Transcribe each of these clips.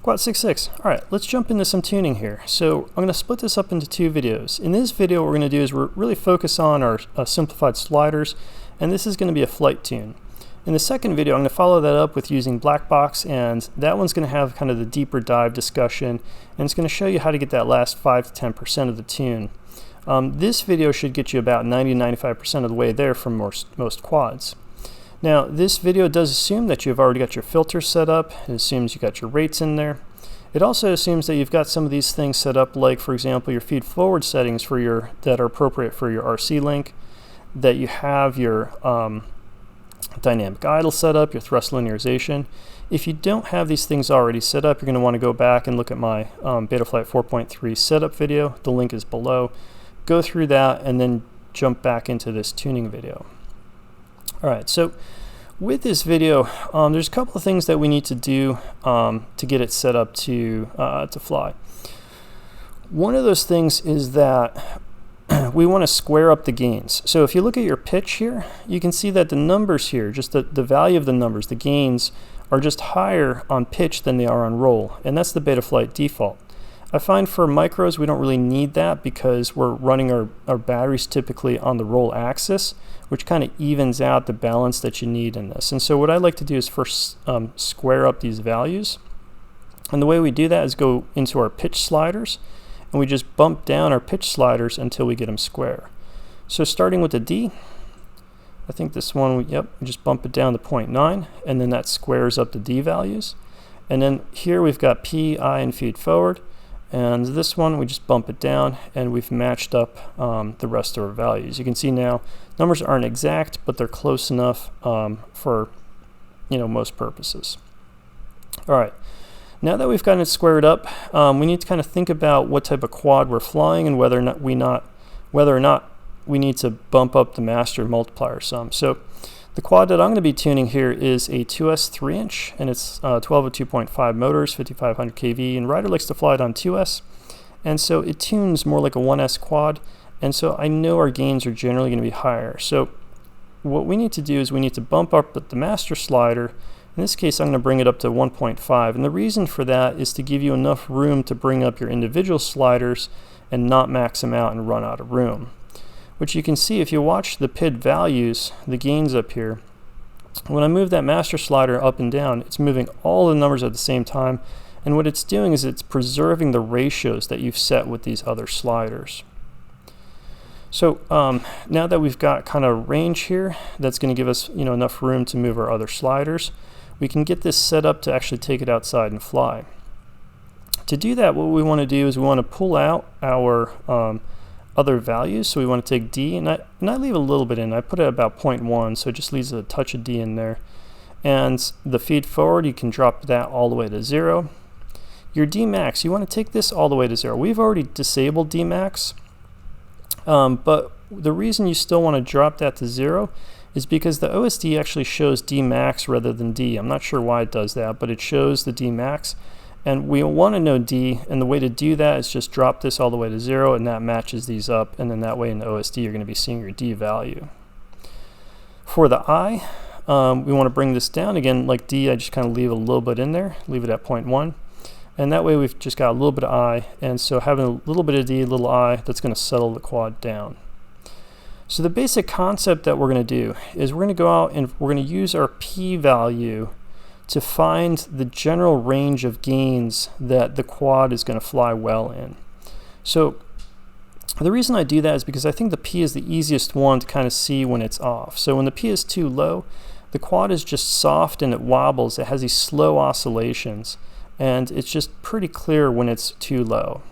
Quad66. Alright, let's jump into some tuning here. So I'm going to split this up into two videos. In this video what we're going to do is we're really focus on our simplified sliders, and this is going to be a flight tune. In the second video I'm going to follow that up with using black box, and that one's going to have kind of the deeper dive discussion, and it's going to show you how to get that last 5 to 10% of the tune. This video should get you about 90-95% of the way there from most quads. Now this video does assume that you've already got your filters set up. It assumes you got your rates in there. It also assumes that you've got some of these things set up, like for example your feed forward settings for that are appropriate for your RC link, that you have your dynamic idle set up, your thrust linearization. If you don't have these things already set up, you're going to want to go back and look at my Betaflight 4.3 setup video. The link is below. Go through that and then jump back into this tuning video. Alright, so with this video, there's a couple of things that we need to do to get it set up to fly. One of those things is that we want to square up the gains. So if you look at your pitch here, you can see that the numbers here, just the value of the numbers, the gains, are just higher on pitch than they are on roll, and that's the Betaflight default. I find for micros we don't really need that because we're running our batteries typically on the roll axis, which kind of evens out the balance that you need in this. And so what I like to do is first square up these values. And the way we do that is go into our pitch sliders, and we just bump down our pitch sliders until we get them square. So starting with the D, I think this one, we just bump it down to 0.9, and then that squares up the D values. And then here we've got P, I, and feed forward. And this one we just bump it down, and we've matched up the rest of our values. You can see now numbers aren't exact, but they're close enough for most purposes. Alright, now that we've gotten it squared up, we need to kind of think about what type of quad we're flying and whether or not we need to bump up the master multiplier some. So the quad that I'm going to be tuning here is a 2S 3-inch, and it's 1202.5 motors, 5500 kV, and Ryder likes to fly it on 2S, and so it tunes more like a 1S quad, and so I know our gains are generally going to be higher. So what we need to do is we need to bump up the master slider. In this case I'm going to bring it up to 1.5, and the reason for that is to give you enough room to bring up your individual sliders and not max them out and run out of room. Which you can see if you watch the PID values, the gains up here, when I move that master slider up and down, it's moving all the numbers at the same time, and what it's doing is it's preserving the ratios that you've set with these other sliders. So now that we've got kind of range here, that's going to give us enough room to move our other sliders, we can get this set up to actually take it outside and fly. To do that, what we want to do is we want to pull out our other values. So we want to take D, and I leave a little bit in. I put it about 0.1, so it just leaves a touch of D in there. And the feed forward, you can drop that all the way to 0. Your D max, you want to take this all the way to 0. We've already disabled D max, but the reason you still want to drop that to 0 is because the OSD actually shows D max rather than D. I'm not sure why it does that, but it shows the D max. And we want to know D, and the way to do that is just drop this all the way to 0, and that matches these up, and then that way in the OSD you're going to be seeing your D value. For the I, we want to bring this down again. Like D, I just kind of leave a little bit in there, leave it at 0.1, and that way we've just got a little bit of I, and so having a little bit of D, a little I, that's going to settle the quad down. So the basic concept that we're going to do is we're going to go out and we're going to use our P value to find the general range of gains that the quad is going to fly well in. So the reason I do that is because I think the P is the easiest one to kind of see when it's off. So when the P is too low, the quad is just soft and it wobbles. It has these slow oscillations, and it's just pretty clear when it's too low.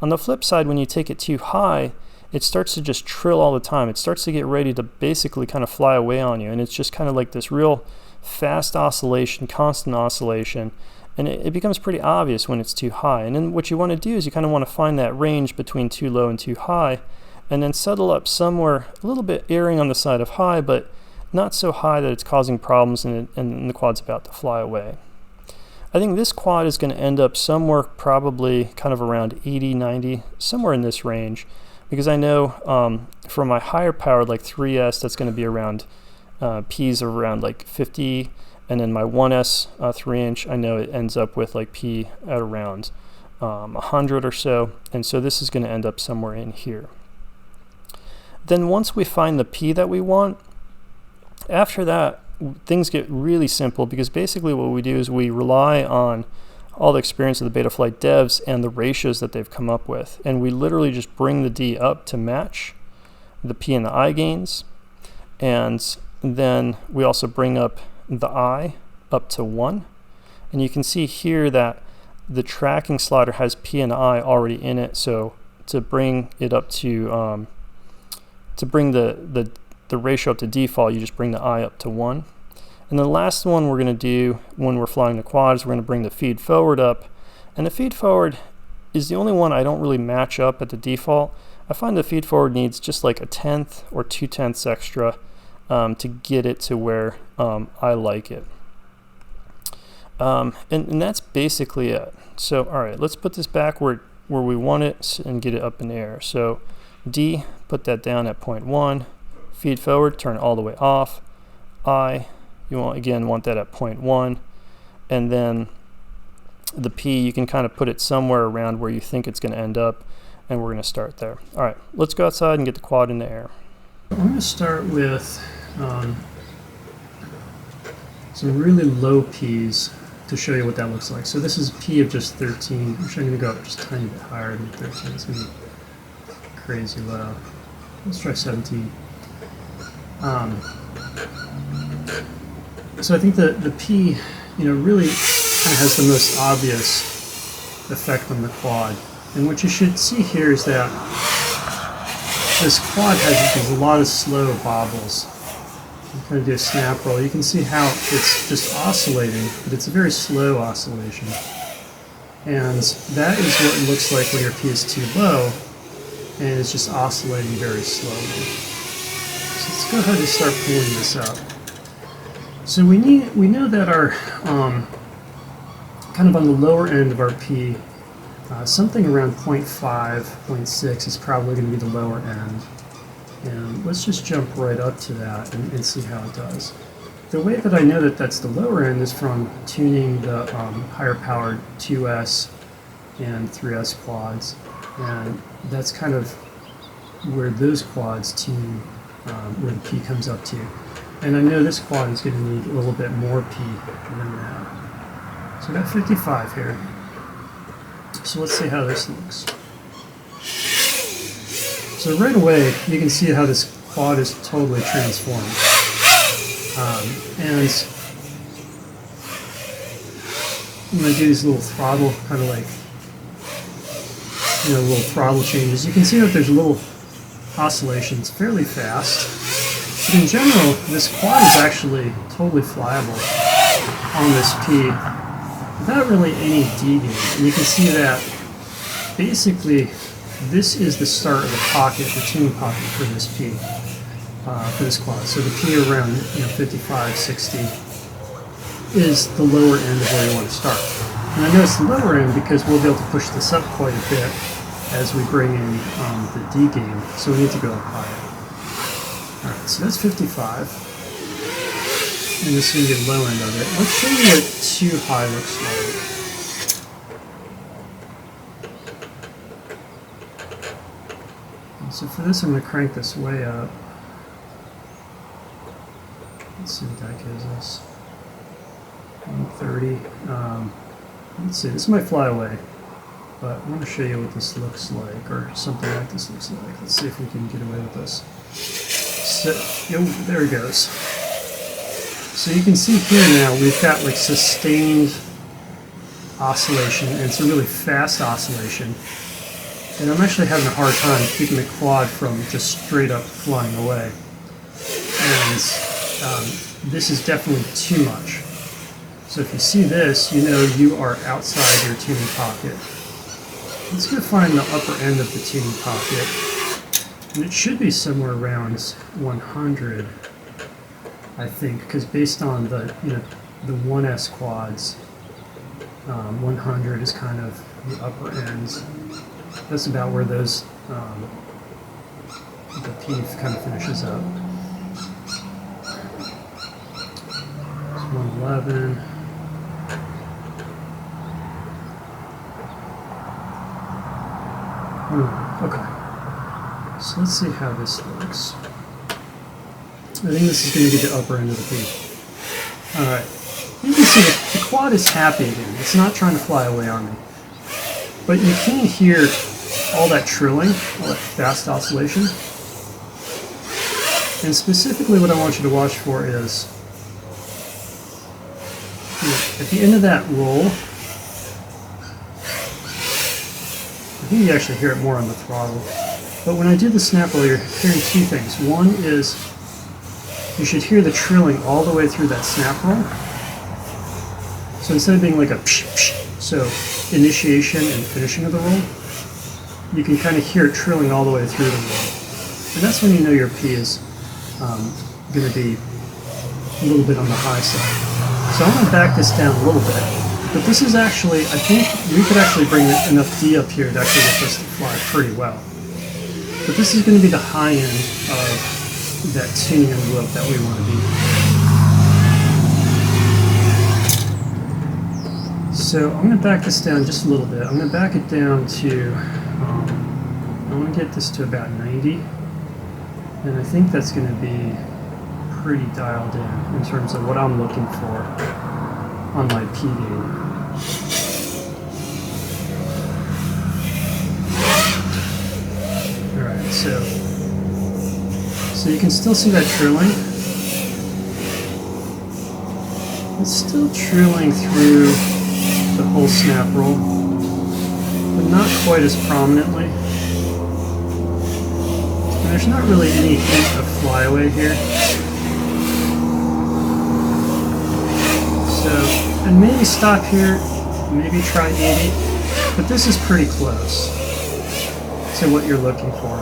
On the flip side, when you take it too high, it starts to just trill all the time. It starts to get ready to basically kind of fly away on you, and it's just kind of like this real fast oscillation, constant oscillation, and it becomes pretty obvious when it's too high. And then what you want to do is you kind of want to find that range between too low and too high, and then settle up somewhere a little bit erring on the side of high, but not so high that it's causing problems and the quad's about to fly away. I think this quad is going to end up somewhere probably kind of around 80, 90, somewhere in this range, because I know for my higher powered like 3S, that's going to be around P's are around like 50, And then my 1S 3-inch, I know it ends up with like P at around 100 or so, and so this is going to end up somewhere in here. Then once we find the P that we want, after that things get really simple, because basically what we do is we rely on all the experience of the Betaflight devs and the ratios that they've come up with, and we literally just bring the D up to match the P and the I gains, and then we also bring up the I up to 1, and you can see here that the tracking slider has P and I already in it, so to bring it up to bring the ratio up to default, you just bring the I up to 1. And the last one we're going to do when we're flying the quad is we're going to bring the feed forward up, and the feed forward is the only one I don't really match up at the default. I find the feed forward needs just like 1/10 or 2/10 extra to get it to where I like it. And that's basically it. So alright, let's put this back where we want it and get it up in the air. So D, put that down at 0.1, feed forward, turn it all the way off. I, you want that at 0.1, and then the P, you can kind of put it somewhere around where you think it's going to end up, and we're going to start there. Alright, let's go outside and get the quad in the air. I'm going to start with some really low P's to show you what that looks like. So this is P of just 13. Actually, I'm going to go up just a tiny bit higher than 13. It's going to be crazy low. Let's try 17. So I think the P, really kind of has the most obvious effect on the quad. And what you should see here is that this quad has a lot of slow bobbles. I'm going to do a snap roll. You can see how it's just oscillating, but it's a very slow oscillation. And that is what it looks like when your P is too low, and it's just oscillating very slowly. So let's go ahead and start pulling this up. So we know that our kind of on the lower end of our P, something around 0.5, 0.6 is probably going to be the lower end. And let's just jump right up to that and see how it does. The way that I know that that's the lower end is from tuning the higher powered 2S and 3S quads. And that's kind of where those quads tune, where the P comes up to. And I know this quad is going to need a little bit more P than that. So I got 55 here. So let's see how this looks. So right away, you can see how this quad is totally transformed. And I'm going to do these little throttle, kind of like, little throttle changes. You can see that there's a little oscillation. It's fairly fast. But in general, this quad is actually totally flyable on this P without really any D gain. And you can see that basically this is the start of the pocket, the tuning pocket for this P, for this quad. So the P around 55, 60 is the lower end of where you want to start. And I know it's the lower end because we'll be able to push this up quite a bit as we bring in the D gain. So we need to go up higher. Alright, so that's 55. And this is going to be the low end of it. Let's show you what too high looks like. So for this, I'm going to crank this way up. Let's see what that gives us. 130. Let's see, this might fly away, but I want to show you what this looks like, or something like this looks like. Let's see if we can get away with this. So, there it goes. So you can see here now we've got like sustained oscillation, and it's a really fast oscillation. And I'm actually having a hard time keeping the quad from just straight up flying away. And this is definitely too much. So if you see this, you know you are outside your tuning pocket. Let's go find the upper end of the tuning pocket. And it should be somewhere around 100, I think, because based on the the 1S quads, 100 is kind of the upper ends. That's about where those the P kind of finishes up. 1 11. Okay. So let's see how this looks. I think this is going to be the upper end of the P. Alright. You can see that the quad is happy again. It's not trying to fly away on me. But you can hear all that trilling, all that fast oscillation. And specifically what I want you to watch for is at the end of that roll, I think you actually hear it more on the throttle. But when I do the snap roll, you're hearing two things. One is you should hear the trilling all the way through that snap roll. So instead of being like a psh, psh, so initiation and finishing of the roll, you can kind of hear it trilling all the way through the roll. And that's when you know your P is going to be a little bit on the high side. So I'm going to back this down a little bit. But this is actually, I think we could actually bring enough D up here to actually get this to fly pretty well. But this is going to be the high end of that tuning envelope that we want to be. So I'm going to back this down just a little bit. I'm going to back it down to, I want to get this to about 90. And I think that's going to be pretty dialed in terms of what I'm looking for on my P gain. Alright, so you can still see that trilling. It's still trilling through the whole snap roll, but not quite as prominently. And there's not really any hint of flyaway here. So, and maybe stop here, maybe try 80, but this is pretty close to what you're looking for.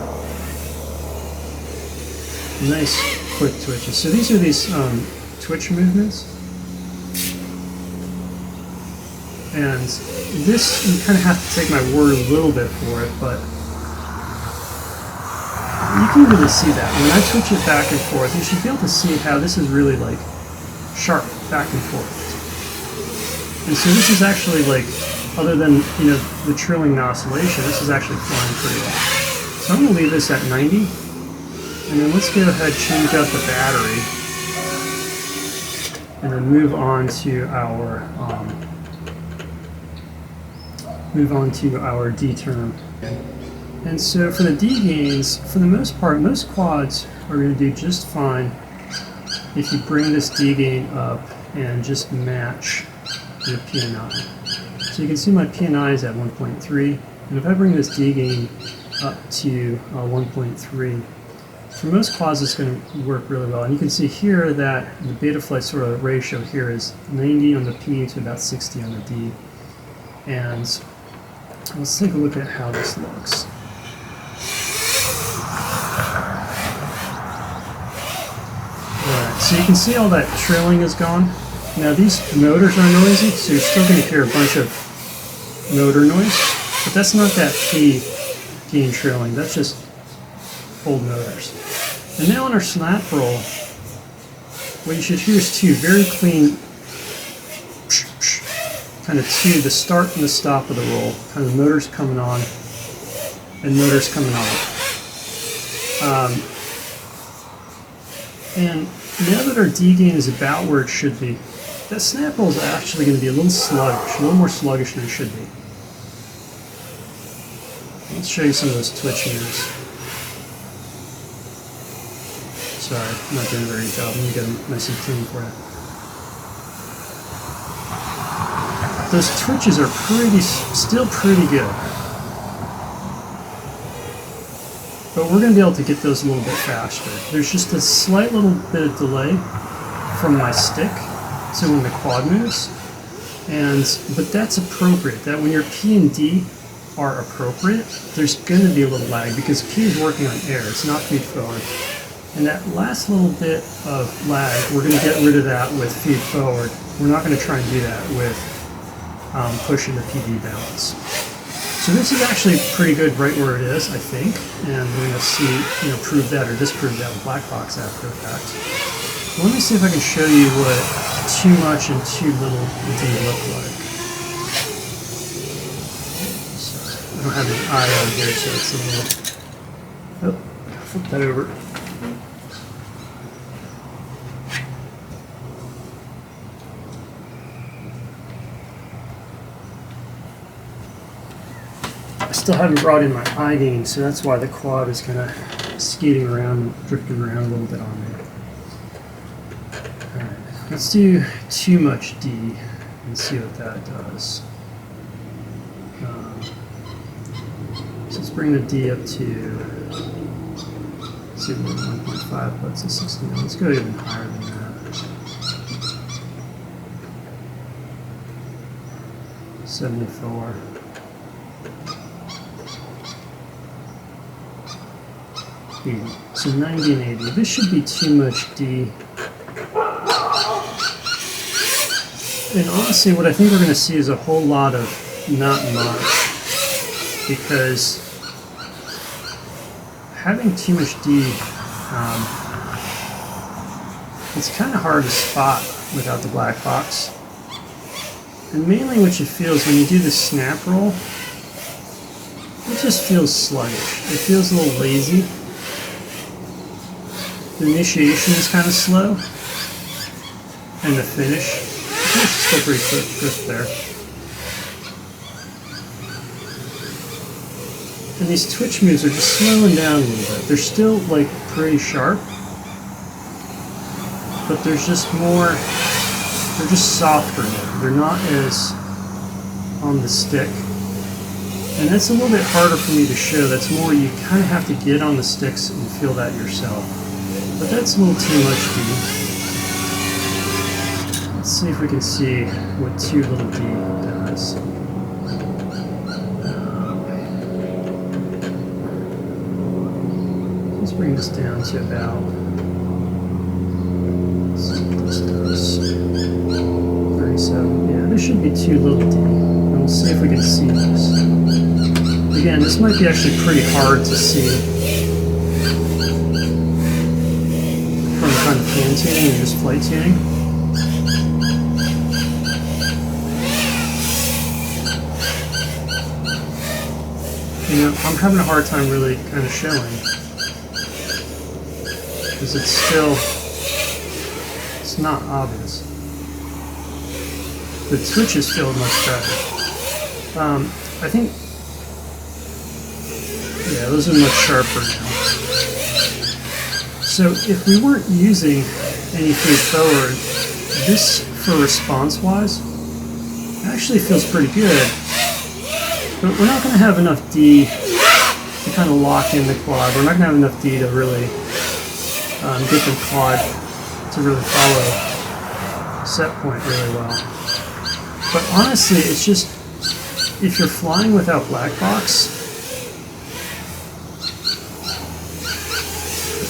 Nice quick twitches. So these are these twitch movements. And this, you kind of have to take my word a little bit for it, but you can really see that. When I twitch it back and forth, you should be able to see how this is really like sharp back and forth. And so this is actually like, other than, you know, the trilling and oscillation, this is actually flying pretty well. So I'm going to leave this at 90, and then let's go ahead and change out the battery, and then move on to our D term. And so for the D gains, for the most part, most quads are going to do just fine if you bring this D gain up and just match your PNI. So you can see my PNI is at 1.3, and if I bring this D gain up to 1.3, for most quads it's going to work really well. And you can see here that the Betaflight sort of ratio here is 90 on the P to about 60 on the D. And let's take a look at how this looks. Alright, so you can see all that trilling is gone. Now these motors are noisy, so you're still going to hear a bunch of motor noise, but that's not that P gain trilling, that's just old motors. And now on our snap roll, what you should hear is two very clean, kind of two, the start and the stop of the roll, kind of motors coming on and motors coming off. And now that our D gain is about where it should be, that snap roll is actually going to be a little sluggish, a little more sluggish than it should be. Let's show you some of those twitch meters. Sorry, I'm not doing a very good job. Let me get them nice and clean for you. Those twitches are still pretty good. But we're going to be able to get those a little bit faster. There's just a slight little bit of delay from my stick, so when the quad moves, but that's appropriate. That when your P and D are appropriate, there's going to be a little lag because P is working on air, it's not feed forward. And that last little bit of lag, we're going to get rid of that with feed forward. We're not going to try and do that with pushing the PD balance. So this is actually pretty good right where it is, I think, and we're going to see, prove that or disprove that with black box after the fact. Let me see if I can show you what too much and too little D look like? So I don't have an eye on here, so it's a little... Oh, flip that over. I still haven't brought in my eye gain, so that's why the quad is kind of skating around and drifting around a little bit on me. Alright, let's do too much D and see what that does. So let's bring the D up to, let's see, 1.5, but it's a 16. Let's go even higher than that. 74. So 90 and 80. This should be too much D. And honestly, what I think we're going to see is a whole lot of not much. Because having too much D, it's kind of hard to spot without the black box. And mainly what you feel is when you do the snap roll, it just feels sluggish. It feels a little lazy. The initiation is kind of slow, and the finish is still pretty crisp there. And these twitch moves are just slowing down a little bit. They're still like pretty sharp, but there's just more, they're just softer now. They're not as on the stick. And that's a little bit harder for me to show. That's more, you kind of have to get on the sticks and feel that yourself. But that's a little too much D. Let's see if we can see what too little D does. Let's bring this down to about, let's see what this does. 37. Yeah, this should be too little D. And we'll see if we can see this. Again, this might be actually pretty hard to see from kind of hand tuning and just flight tuning. You know, I'm having a hard time really kind of showing because it's not obvious. The twitches feel much better. I think, yeah, those are much sharper now. So if we weren't using any feed forward, this, for response-wise, actually feels pretty good. But we're not going to have enough D to kind of lock in the quad. We're not going to have enough D to really get the quad to really follow set point really well. But honestly, it's just, if you're flying without black box,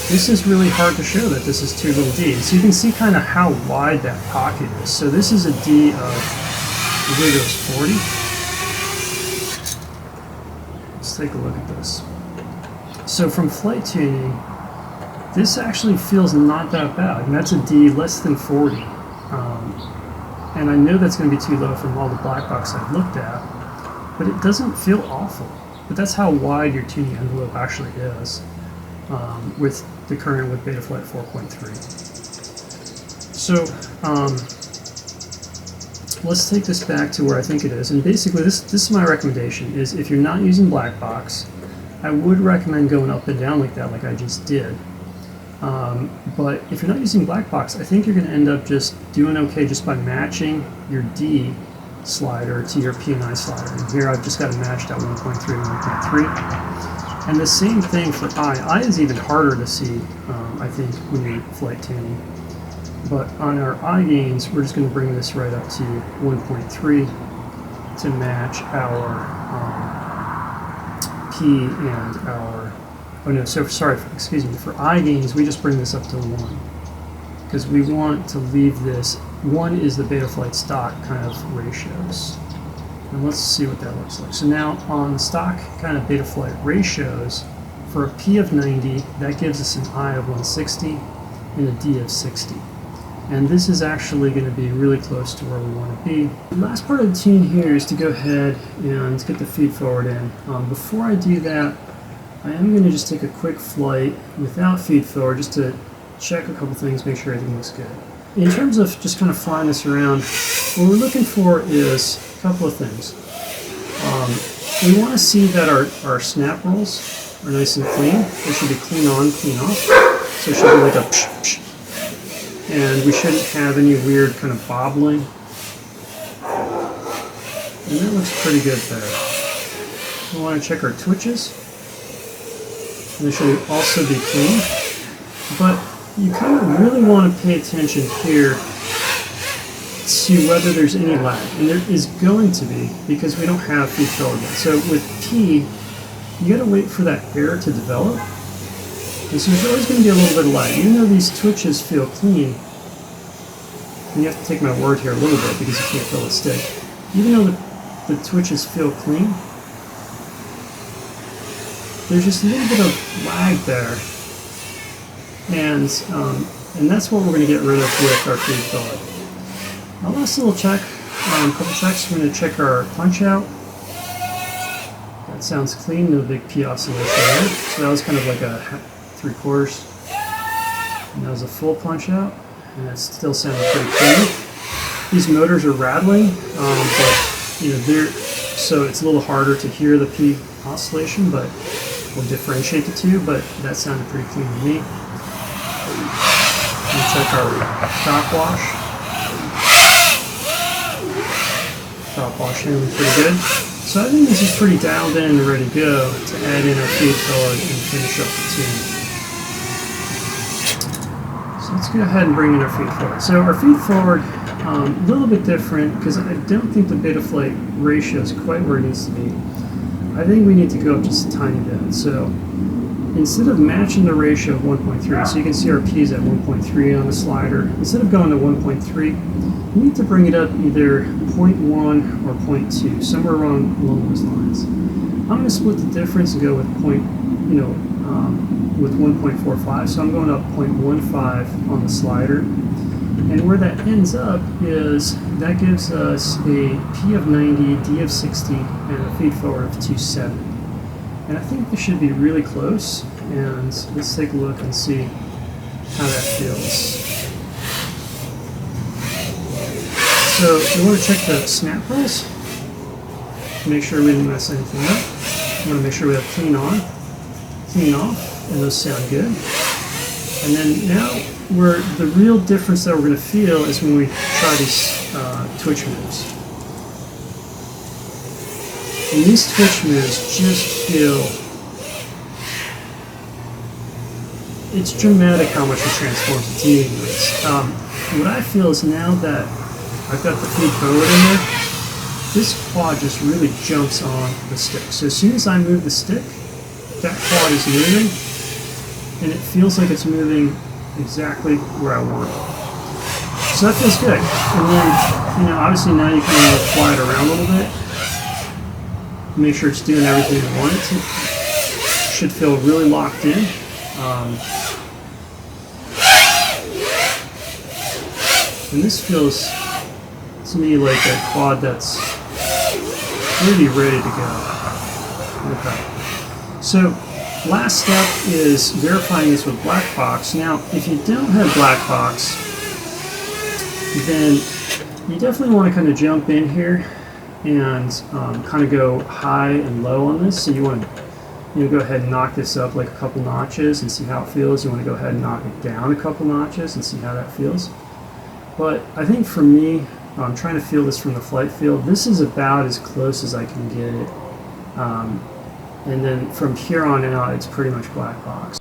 this is really hard to show that this is too little D. So you can see kind of how wide that pocket is. So this is a D of, I believe it was 40. Let's take a look at this. So from flight tuning, this actually feels not that bad. And that's a D less than 40. And I know that's going to be too low from all the black box I've looked at, but it doesn't feel awful. But that's how wide your tuning envelope actually is with the current with Betaflight 4.3. So let's take this back to where I think it is. And basically this is my recommendation, is if you're not using black box, I would recommend going up and down like that, like I just did. But if you're not using black box, I think you're going to end up just doing okay just by matching your D slider to your P&I slider. And here I've just got it matched at 1.3 and 1.3. And the same thing for I. I is even harder to see, I think, when you're flight tuning. But on our I gains, we're just going to bring this right up to 1.3 to match our P and our, oh no, so sorry, excuse me, for I gains, we just bring this up to 1. Because we want to leave this, 1 is the Betaflight stock kind of ratios. And let's see what that looks like. So now on the stock kind of Betaflight ratios, for a P of 90, that gives us an I of 160 and a D of 60. And this is actually going to be really close to where we want to be. The last part of the tune here is to go ahead and get the feed forward in. Before I do that, I am going to just take a quick flight without feed forward just to check a couple things, make sure everything looks good. In terms of just kind of flying this around, what we're looking for is a couple of things. We want to see that our snap rolls are nice and clean. They should be clean on, clean off. So it should be like a psh, psh. And we shouldn't have any weird kind of bobbling. And that looks pretty good there. We want to check our twitches. And they should also be clean. But you kind of really want to pay attention here to whether there's any lag. And there is going to be, because we don't have feed forward yet. So with P, you got to wait for that air to develop. And so there's always going to be a little bit of lag. Even though these twitches feel clean, and you have to take my word here a little bit because you can't feel the stick. Even though the twitches feel clean, there's just a little bit of lag there. And that's what we're going to get rid of with our feed forward. Our last little check, couple checks, we're going to check our punch out. That sounds clean, no big P oscillation there. So that was kind of like a 3/4. And that was a full punch out, and that still sounded pretty clean. These motors are rattling, but you know so it's a little harder to hear the P oscillation, but we'll differentiate the two. But that sounded pretty clean to me. We'll check our top wash. Top wash handling pretty good. So I think this is pretty dialed in and ready to go to add in our feed forward and finish up the tune. So let's go ahead and bring in our feed forward. So our feed forward, a little bit different because I don't think the Betaflight ratio is quite where it needs to be. I think we need to go up just a tiny bit. So instead of matching the ratio of 1.3, so you can see our P is at 1.3 on the slider, instead of going to 1.3, you need to bring it up either 0.1 or 0.2, somewhere along those lines. I'm going to split the difference and go with with 1.45, so I'm going up 0.15 on the slider. And where that ends up is that gives us a P of 90, D of 60, and a feed forward of 270. And I think this should be really close, and let's take a look and see how that feels. So we want to check the snap rolls, make sure we didn't mess anything up. We want to make sure we have clean on, clean off, and those sound good. And then now the real difference that we're going to feel is when we try these twitch moves. And these twitch moves just feel, it's dramatic how much it transforms the tuning moves. What I feel is now that I've got the feed forward in there, this quad just really jumps on the stick. So as soon as I move the stick, that quad is moving, and it feels like it's moving exactly where I want it. So that feels good. And then, obviously now you can fly it around a little bit. Make sure it's doing everything you want it to. Should feel really locked in. And this feels to me like a quad that's really ready to go. Okay. So last step is verifying this with black box. Now, if you don't have black box, then you definitely want to kind of jump in here and kind of go high and low on this. So you want to go ahead and knock this up like a couple notches and see how it feels. You want to go ahead and knock it down a couple notches and see how that feels. But I think for me, I'm trying to feel this from the flight field. This is about as close as I can get it. And then from here on out, it's pretty much black box.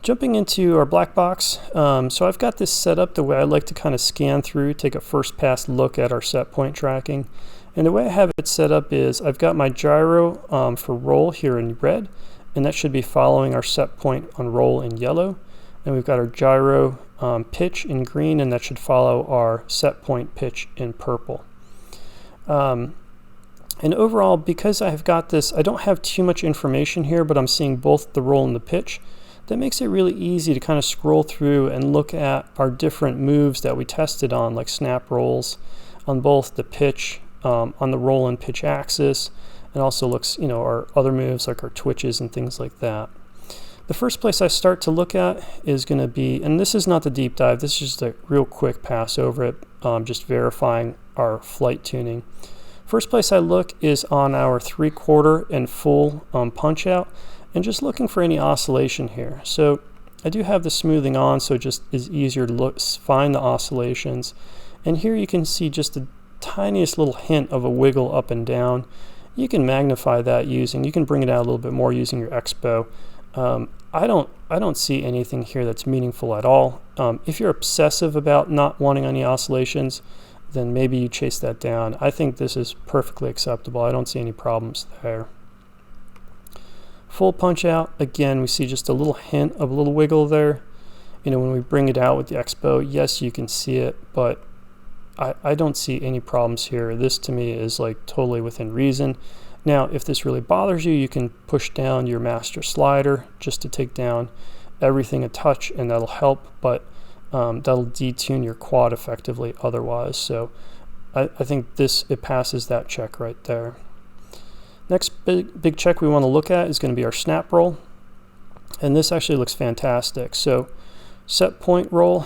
Jumping into our black box, so I've got this set up the way I like to kind of scan through, take a first pass look at our set point tracking. And the way I have it set up is I've got my gyro for roll here in red, and that should be following our set point on roll in yellow. And we've got our gyro pitch in green, and that should follow our set point pitch in purple. And overall, because I have got this, I don't have too much information here, but I'm seeing both the roll and the pitch. that makes it really easy to kind of scroll through and look at our different moves that we tested on, like snap rolls on both the pitch, on the roll and pitch axis, and also looks, you know, our other moves like our twitches and things like that. The first place I start to look at is going to be, and this is not the deep dive, this is just a real quick pass over it, just verifying our flight tuning. First place I look is on our 3/4 and full punch out, and just looking for any oscillation here. So I do have the smoothing on, so it just is easier to find the oscillations. And here you can see just the tiniest little hint of a wiggle up and down. You can magnify that you can bring it out a little bit more using your expo. I don't see anything here that's meaningful at all. If you're obsessive about not wanting any oscillations, then maybe you chase that down. I think this is perfectly acceptable. I don't see any problems there. Full punch out, again, we see just a little hint of a little wiggle there. You know, when we bring it out with the expo, yes, you can see it, but I don't see any problems here. This to me is like totally within reason. Now, if this really bothers you, you can push down your master slider just to take down everything a touch, and that'll help, but that'll detune your quad effectively otherwise. So I think it passes that check right there. Next big check we want to look at is going to be our snap roll, and this actually looks fantastic. So set point roll,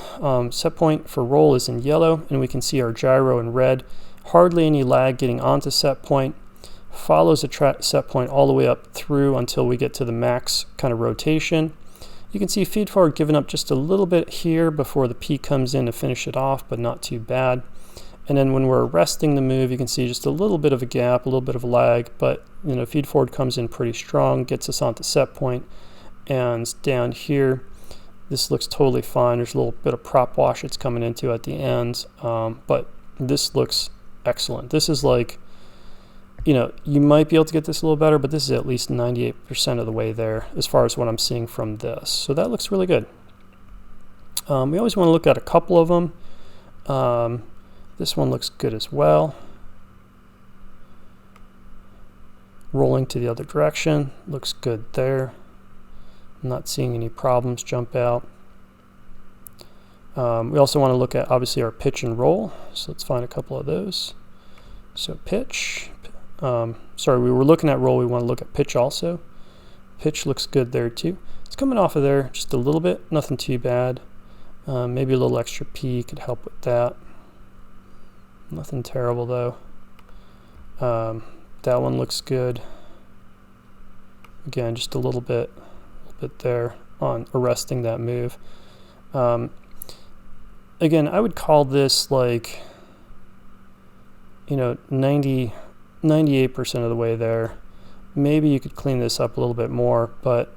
set point for roll is in yellow, and we can see our gyro in red. Hardly any lag getting onto set point. Follows a set point all the way up through until we get to the max kind of rotation. You can see feed forward giving up just a little bit here before the P comes in to finish it off, but not too bad. And then when we're arresting the move, you can see just a little bit of a gap, a little bit of a lag, but you know, feed forward comes in pretty strong, gets us onto set point, and down here, this looks totally fine. There's a little bit of prop wash it's coming into at the end, but this looks excellent. This is like, you know, you might be able to get this a little better, but this is at least 98% of the way there as far as what I'm seeing from this. So that looks really good. We always want to look at a couple of them. This one looks good as well. Rolling to the other direction, looks good there. I'm not seeing any problems jump out. We also want to look at obviously our pitch and roll. So let's find a couple of those. So pitch. Sorry, we were looking at roll, we want to look at pitch also. Pitch looks good there too. It's coming off of there just a little bit, nothing too bad. Maybe a little extra P could help with that. Nothing terrible though. That one looks good. Again, just a little bit there on arresting that move. Again, I would call this like, you know, 98% of the way there. Maybe you could clean this up a little bit more, but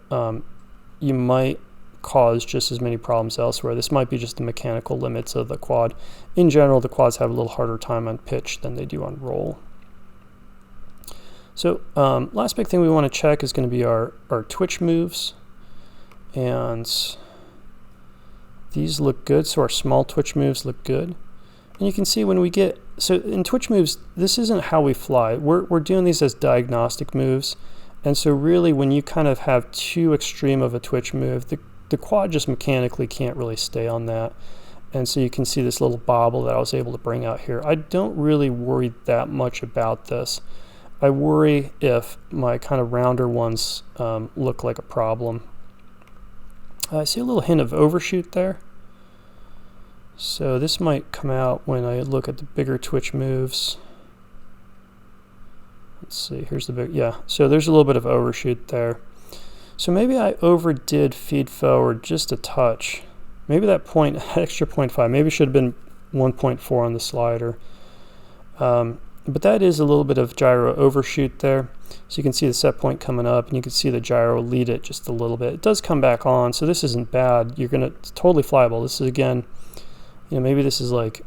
you might cause just as many problems elsewhere. This might be just the mechanical limits of the quad. In general, the quads have a little harder time on pitch than they do on roll. So last big thing we want to check is going to be our twitch moves, and these look good. So our small twitch moves look good. And you can see when we get, so in twitch moves, this isn't how we fly. We're doing these as diagnostic moves. And so really when you kind of have too extreme of a twitch move, the quad just mechanically can't really stay on that. And so you can see this little bobble that I was able to bring out here. I don't really worry that much about this. I worry if my kind of rounder ones look like a problem. I see a little hint of overshoot there. So this might come out when I look at the bigger twitch moves. Let's see, here's the big, yeah. So there's a little bit of overshoot there. So maybe I overdid feed forward just a touch. Maybe that extra 0.5, maybe should have been 1.4 on the slider. But that is a little bit of gyro overshoot there. So you can see the set point coming up, and you can see the gyro lead it just a little bit. It does come back on, so this isn't bad. It's totally flyable. This is, again, you know, maybe this is like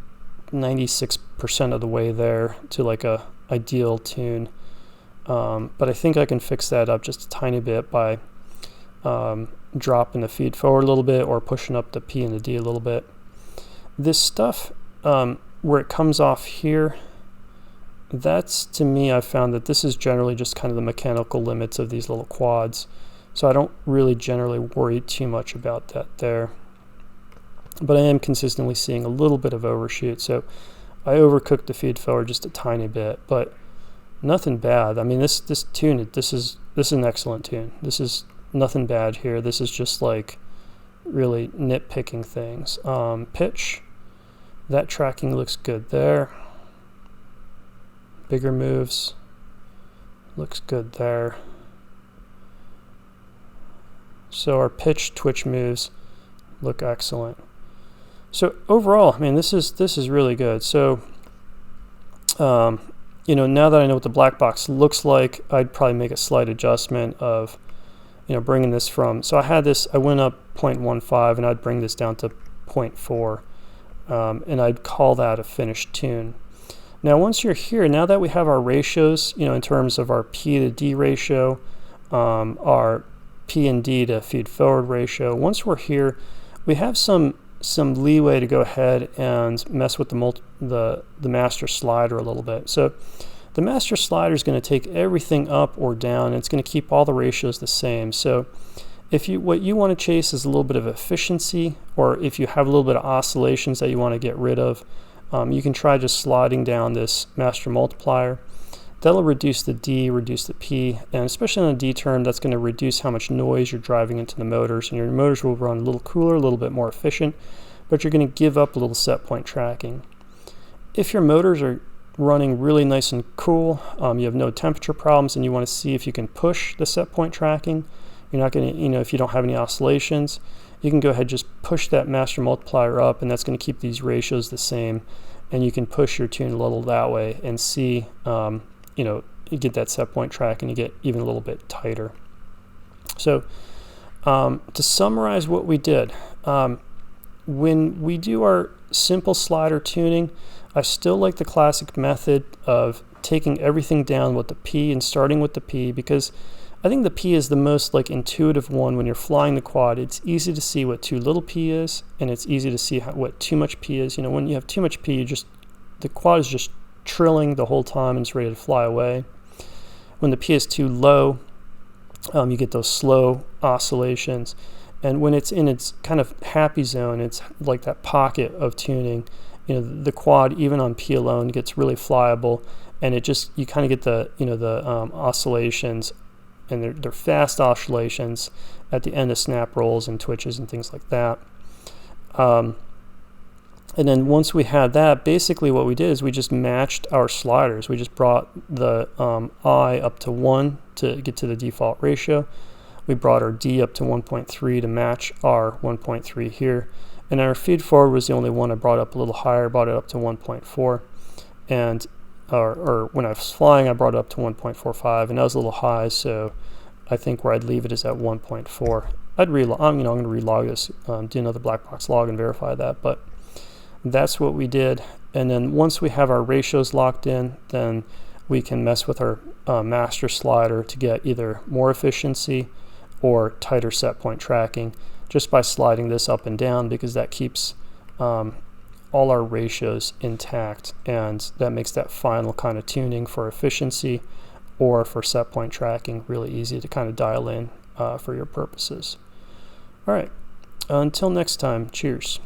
96% of the way there to like a ideal tune. But I think I can fix that up just a tiny bit by dropping the feed forward a little bit or pushing up the P and the D a little bit. This stuff where it comes off here, that's, to me, I found that this is generally just kind of the mechanical limits of these little quads. So I don't really generally worry too much about that there. But I am consistently seeing a little bit of overshoot, so I overcooked the feed forward just a tiny bit, but nothing bad. I mean, this tune, this is an excellent tune. This is nothing bad here. This is just like really nitpicking things. Pitch, that tracking looks good there. Bigger moves, looks good there. So our pitch twitch moves look excellent. So overall, I mean, this is really good. So, you know, now that I know what the black box looks like, I'd probably make a slight adjustment of, you know, bringing this from. So I went up 0.15, and I'd bring this down to 0.4, and I'd call that a finished tune. Now, once you're here, now that we have our ratios, you know, in terms of our P to D ratio, our P and D to feed forward ratio, once we're here, we have some leeway to go ahead and mess with the master slider a little bit. So the master slider is going to take everything up or down, and it's going to keep all the ratios the same. So what you want to chase is a little bit of efficiency, or if you have a little bit of oscillations that you want to get rid of, you can try just sliding down this master multiplier. That'll reduce the D, reduce the P, and especially on a D term, that's going to reduce how much noise you're driving into the motors, and your motors will run a little cooler, a little bit more efficient, but you're going to give up a little set point tracking. If your motors are running really nice and cool, you have no temperature problems, and you want to see if you can push the set point tracking, you're not going to, you know, if you don't have any oscillations, you can go ahead and just push that master multiplier up, and that's going to keep these ratios the same, and you can push your tune a little that way and see, you know, you get that set point track and you get even a little bit tighter. So to summarize what we did, when we do our simple slider tuning, I still like the classic method of taking everything down with the P and starting with the P, because I think the P is the most like intuitive one. When you're flying the quad, it's easy to see what too little P is, and it's easy to see what too much P is. You know, when you have too much P, the quad is just trilling the whole time and it's ready to fly away. When the P is too low, you get those slow oscillations, and when it's in its kind of happy zone, it's like that pocket of tuning, you know, the quad even on P alone gets really flyable, and it just, you kind of get the, you know, the oscillations, and they're fast oscillations at the end of snap rolls and twitches and things like that. And then once we had that, basically what we did is we just matched our sliders. We just brought the I up to 1 to get to the default ratio. We brought our D up to 1.3 to match our 1.3 here. And our feed forward was the only one I brought up a little higher, brought it up to 1.4. And or when I was flying, I brought it up to 1.45, and that was a little high, so I think where I'd leave it is at 1.4. I'm going to relog this, do another black box log and verify that, but that's what we did. And then once we have our ratios locked in, then we can mess with our master slider to get either more efficiency or tighter set point tracking just by sliding this up and down, because that keeps all our ratios intact, and that makes that final kind of tuning for efficiency or for set point tracking really easy to kind of dial in for your purposes. All right, until next time, cheers.